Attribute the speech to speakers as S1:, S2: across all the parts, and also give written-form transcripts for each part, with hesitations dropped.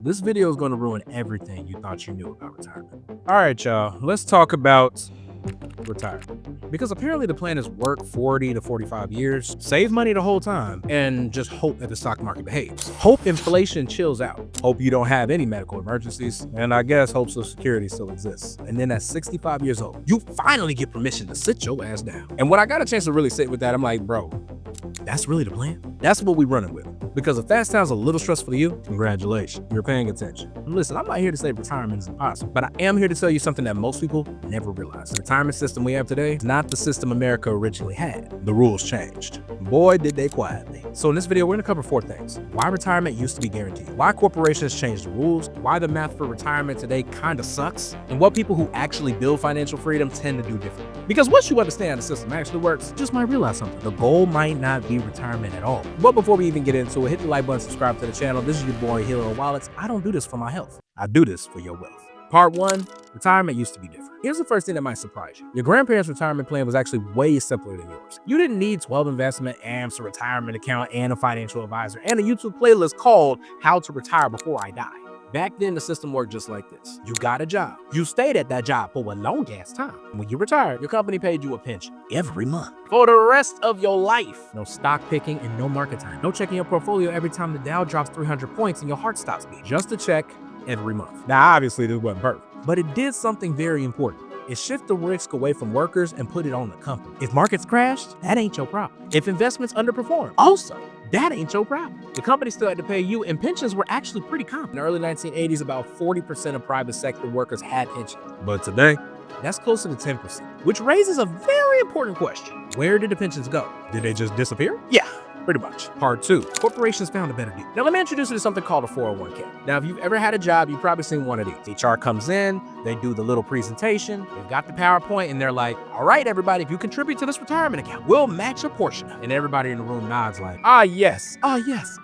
S1: This video is going to ruin everything you thought you knew about retirement. All right, y'all, let's talk about retirement. Because apparently the plan is work 40 to 45 years, save money the whole time, and just hope that the stock market behaves. Hope inflation chills out. Hope you don't have any medical emergencies. And I guess hope Social Security still exists. And then at 65 years old, you finally get permission to sit your ass down. And when I got a chance to really sit with that, I'm like, bro, that's really the plan? That's what we're running with. Because if that sounds a little stressful to you, congratulations, you're paying attention. And listen, I'm not here to say retirement is impossible, but I am here to tell you something that most people never realize. The retirement system we have today is not the system America originally had. The rules changed. Boy, did they quietly. So in this video, we're gonna cover 4 things. Why retirement used to be guaranteed, why corporations changed the rules, why the math for retirement today kinda sucks, and what people who actually build financial freedom tend to do differently. Because once you understand how the system actually works, you just might realize something. The goal might not be retirement at all. But before we even get into it, hit the like button, subscribe to the channel. This is your boy, Healer of Wallets. I don't do this for my health. I do this for your wealth. Part 1, retirement used to be different. Here's the first thing that might surprise you. Your grandparents' retirement plan was actually way simpler than yours. You didn't need 12 investment amps, a retirement account, and a financial advisor, and a YouTube playlist called How to Retire Before I Die. Back then, the system worked just like this. You got a job. You stayed at that job for a long ass time. When you retired, your company paid you a pension every month for the rest of your life. No stock picking and no market time. No checking your portfolio every time the Dow drops 300 points and your heart stops beating. Just a check every month. Now, obviously, this wasn't perfect, but it did something very important. It shifted the risk away from workers and put it on the company. If markets crashed, that ain't your problem. If investments underperformed, also, that ain't your problem. The company still had to pay you, and pensions were actually pretty common. In the early 1980s, about 40% of private sector workers had pensions. But today, that's closer to 10%, which raises a very important question. Where did the pensions go? Did they just disappear? Yeah, pretty much. Part 2, corporations found a better deal. Now let me introduce you to something called a 401k. Now, if you've ever had a job, you've probably seen one of these. HR comes in, they do the little presentation, they've got the PowerPoint, and they're like, all right, everybody, if you contribute to this retirement account, we'll match a portion. And everybody in the room nods like, ah, yes,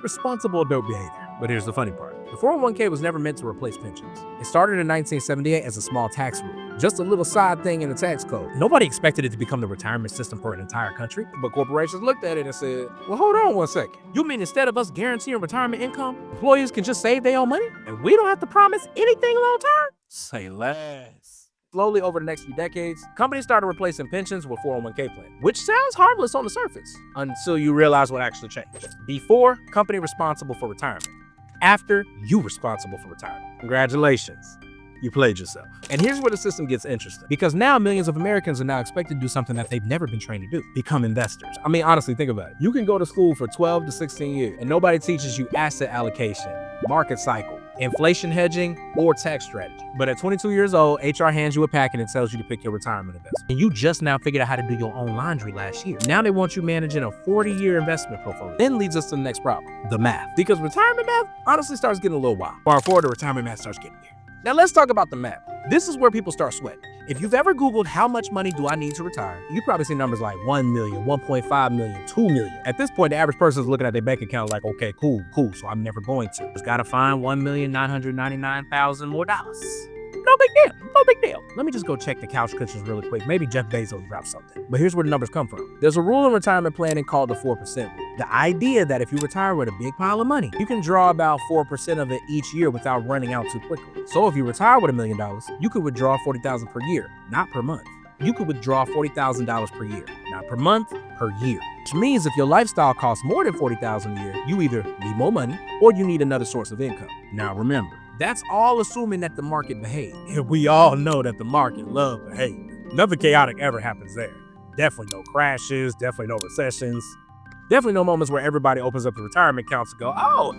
S1: responsible adult behavior. But here's the funny part. The 401k was never meant to replace pensions. It started in 1978 as a small tax rule, just a little side thing in the tax code. Nobody expected it to become the retirement system for an entire country, but corporations looked at it and said, well, hold on one second. You mean instead of us guaranteeing retirement income, employees can just save their own money and we don't have to promise anything long term? Say less. Slowly over the next few decades, companies started replacing pensions with 401k plans, which sounds harmless on the surface until you realize what actually changed. Before, company responsible for retirement. After, you responsible for retirement. Congratulations, you played yourself. And here's where the system gets interesting, because now millions of Americans are now expected to do something that they've never been trained to do: become investors. I mean, honestly, think about it. You can go to school for 12 to 16 years and nobody teaches you asset allocation, market cycle, inflation hedging, or tax strategy. But at 22 years old, HR hands you a packet and tells you to pick your retirement investment. And you just now figured out how to do your own laundry last year. Now they want you managing a 40-year investment portfolio. Then leads us to the next problem, the math. Because retirement math honestly starts getting a little wild. Far forward, the retirement math starts getting weird. Now let's talk about the math. This is where people start sweating. If you've ever Googled how much money do I need to retire, you probably see numbers like 1 million, 1.5 million, 2 million. At this point, the average person is looking at their bank account like, okay, cool, so I'm never going to. Just gotta find 1,999,000 more dollars. No big deal. Let me just go check the couch cushions really quick. Maybe Jeff Bezos dropped something. But here's where the numbers come from. There's a rule in retirement planning called the 4% rule. The idea that if you retire with a big pile of money, you can draw about 4% of it each year without running out too quickly. So if you retire with $1 million, you could withdraw $40,000 per year, not per month. You could withdraw $40,000 per year, not per month, per year. Which means if your lifestyle costs more than $40,000 a year, you either need more money or you need another source of income. Now remember, that's all assuming that the market behaves. And we all know that the market loves behavior. Nothing chaotic ever happens there. Definitely no crashes, definitely no recessions. Definitely no moments where everybody opens up the retirement accounts and go, oh,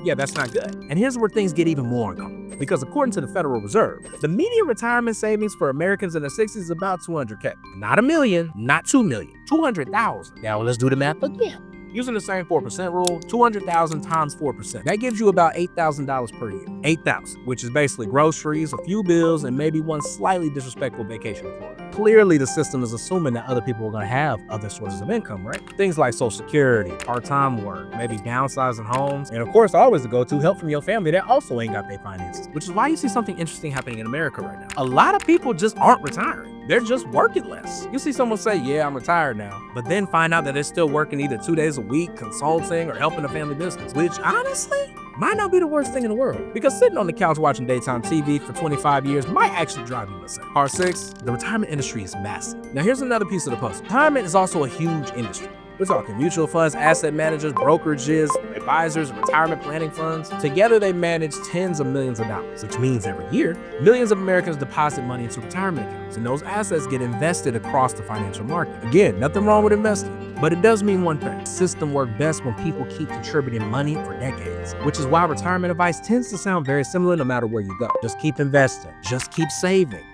S1: yeah, that's not good. And here's where things get even more uncomfortable. Because according to the Federal Reserve, the median retirement savings for Americans in their 60s is about 200K. Not a million, not 2 million, 200,000. Now let's do the math again. Using the same 4% rule, 200,000 times 4%. That gives you about $8,000 per year. 8,000, which is basically groceries, a few bills, and maybe one slightly disrespectful vacation in Florida. Clearly, the system is assuming that other people are going to have other sources of income, right? Things like Social Security, part-time work, maybe downsizing homes, and of course, always the go-to, help from your family that also ain't got their finances. Which is why you see something interesting happening in America right now. A lot of people just aren't retiring. They're just working less. You see someone say, yeah, I'm retired now, but then find out that they're still working either 2 days a week, consulting, or helping a family business, which honestly, might not be the worst thing in the world, because sitting on the couch watching daytime TV for 25 years might actually drive you insane. Part 6, the retirement industry is massive. Now here's another piece of the puzzle. Retirement is also a huge industry. We're talking mutual funds, asset managers, brokerages, advisors, retirement planning funds. Together, they manage tens of millions of dollars, which means every year, millions of Americans deposit money into retirement accounts, and those assets get invested across the financial market. Again, nothing wrong with investing, but it does mean one thing. The system works best when people keep contributing money for decades, which is why retirement advice tends to sound very similar no matter where you go. Just keep investing. Just keep saving.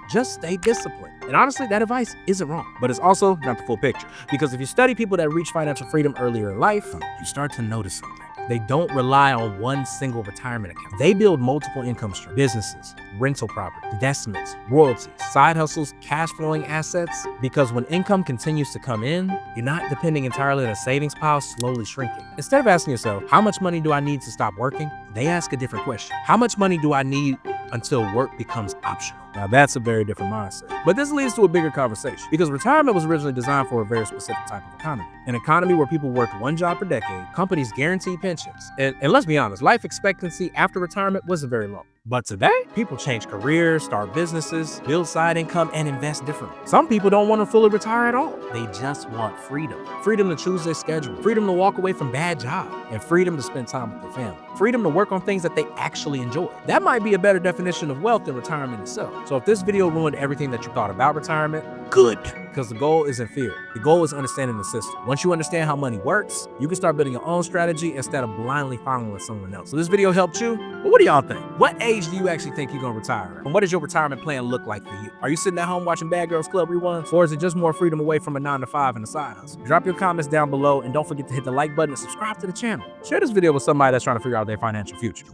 S1: Just stay disciplined. And honestly, that advice isn't wrong, but it's also not the full picture. Because if you study people that reach financial freedom earlier in life, you start to notice something. They don't rely on one single retirement account. They build multiple income streams, businesses, rental property, investments, royalties, side hustles, cash flowing assets. Because when income continues to come in, you're not depending entirely on a savings pile slowly shrinking. Instead of asking yourself, how much money do I need to stop working? They ask a different question. How much money do I need until work becomes optional? Now that's a very different mindset. But this leads to a bigger conversation, because retirement was originally designed for a very specific type of economy. An economy where people worked one job per decade, companies guaranteed pensions. And let's be honest, life expectancy after retirement wasn't very long. But today, people change careers, start businesses, build side income, and invest differently. Some people don't want to fully retire at all. They just want freedom. Freedom to choose their schedule, freedom to walk away from bad jobs, and freedom to spend time with their family. Freedom to work on things that they actually enjoy. That might be a better definition of wealth than retirement itself. So if this video ruined everything that you thought about retirement, good. Because the goal isn't fear. The goal is understanding the system. Once you understand how money works, you can start building your own strategy instead of blindly following someone else. So this video helped you, but what do y'all think? What age do you actually think you're gonna retire at? And what does your retirement plan look like for you? Are you sitting at home watching Bad Girls Club reruns? Or is it just more freedom away from a 9-to-5 and a side hustle? Drop your comments down below, and don't forget to hit the like button and subscribe to the channel. Share this video with somebody that's trying to figure out their financial future.